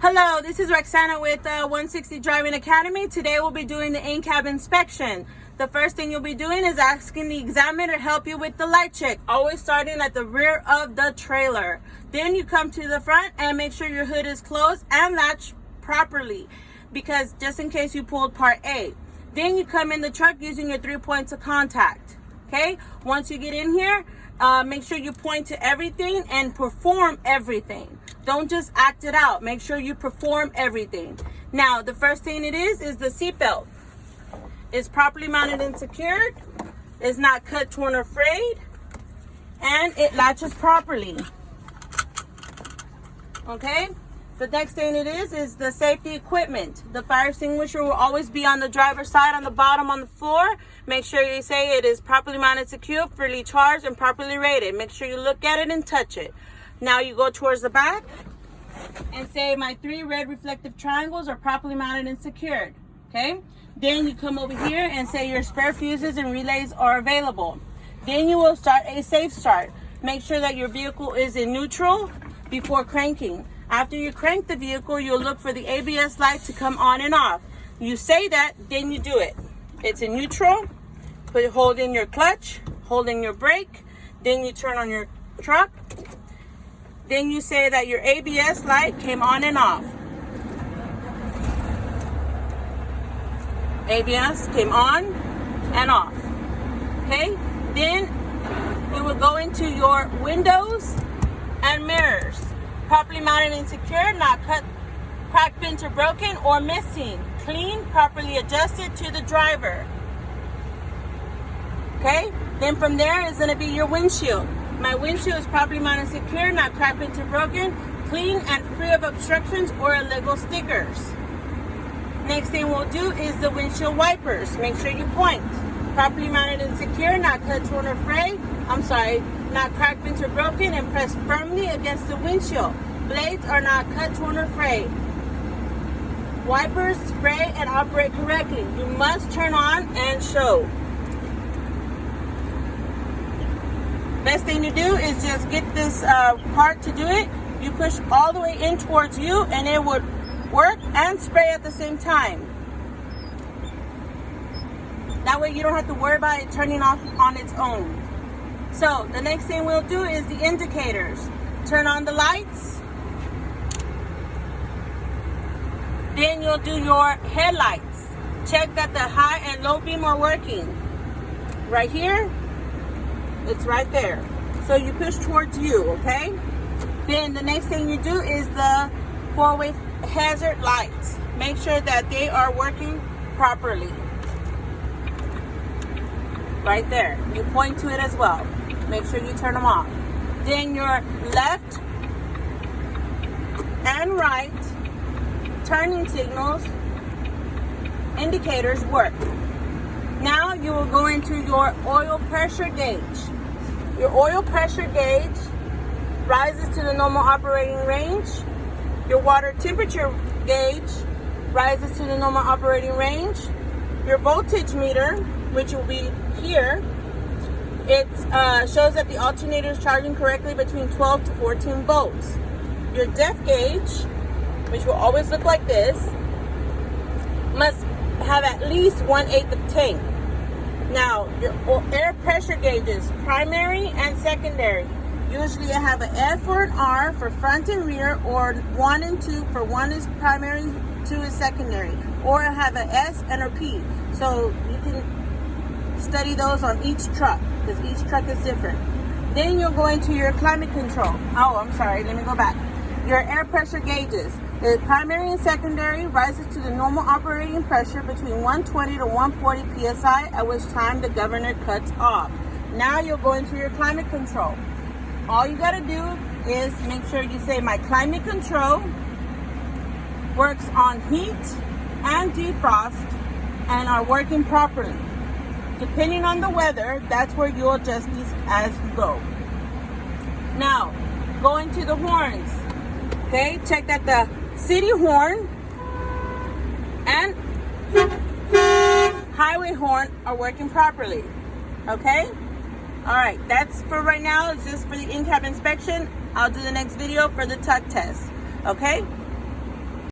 Hello, this is Roxana with 160 Driving Academy. Today we'll be doing the in-cab inspection. The first thing you'll be doing is asking the examiner to help you with the light check, always starting at the rear of the trailer. Then you come to the front and make sure your hood is closed and latched properly, because just in case you pulled part A. Then you come in the truck using your 3 points of contact. Okay, once you get in here, make sure you point to everything and perform everything. Don't just act it out. Make sure you perform everything. Now, the first thing it is the seatbelt. It's properly mounted and secured. It's not cut, torn, or frayed. And it latches properly. Okay? The next thing it is the safety equipment. The fire extinguisher will always be on the driver's side, on the bottom, on the floor. Make sure you say it is properly mounted, secured, fully charged, and properly rated. Make sure you look at it and touch it. Now you go towards the back and say my 3 red reflective triangles are properly mounted and secured. Okay? Then you come over here and say your spare fuses and relays are available. Then you will start a safe start. Make sure that your vehicle is in neutral before cranking. After you crank the vehicle, you'll look for the ABS light to come on and off. You say that, then you do it. It's in neutral. Hold in your clutch, hold in your brake, then you turn on your truck. Then you say that your ABS light came on and off. ABS came on and off. Okay? Then you will go into your windows and mirrors. Properly mounted and secured, not cut, cracked, bent, or broken, or missing. Clean, properly adjusted to the driver. Okay? Then from there is going to be your windshield. My windshield is properly mounted and secured, not cracked, bent, or broken, clean and free of obstructions or illegal stickers. Next thing we'll do is the windshield wipers. Make sure you point. Properly mounted and secure, not cut, torn, or frayed. Not cracked, bent, or broken, and pressed firmly against the windshield. Blades are not cut, torn, or frayed. Wipers spray and operate correctly. You must turn on and show. Best thing to do is just get this part to do it. You push all the way in towards you and it would work and spray at the same time. That way you don't have to worry about it turning off on its own. So the next thing we'll do is the indicators. Turn on the lights. Then you'll do your headlights. Check that the high and low beam are working. Right here, it's right there. So you push towards you, okay? Then the next thing you do is the 4-way hazard lights. Make sure that they are working properly. Right there. You point to it as well. Make sure you turn them off. Then your left and right turning signals, indicators work. Now you will go into your oil pressure gauge. Your oil pressure gauge rises to the normal operating range. Your water temperature gauge rises to the normal operating range. Your voltage meter, which will be here, it shows that the alternator is charging correctly between 12 to 14 volts. Your depth gauge, which will always look like this, must have at least 1/8 of tank. Now, your air pressure gauges, primary and secondary. Usually I have an F or an R for front and rear, or 1 and 2 for 1 is primary, 2 is secondary. Or I have an S and a P. So you can study those on each truck, because each truck is different. Then you'll go into your climate control. Let me go back. Your air pressure gauges. The primary and secondary rises to the normal operating pressure between 120 to 140 psi, at which time the governor cuts off. Now you'll go into your climate control. All you gotta do is make sure you say my climate control works on heat and defrost and are working properly. Depending on the weather, that's where you'll adjust these as you go. Now, go into the horns. Okay, check that the city horn and highway horn are working properly. Okay? Alright, that's for right now. It's just for the in-cab inspection. I'll do the next video for the tug test. Okay?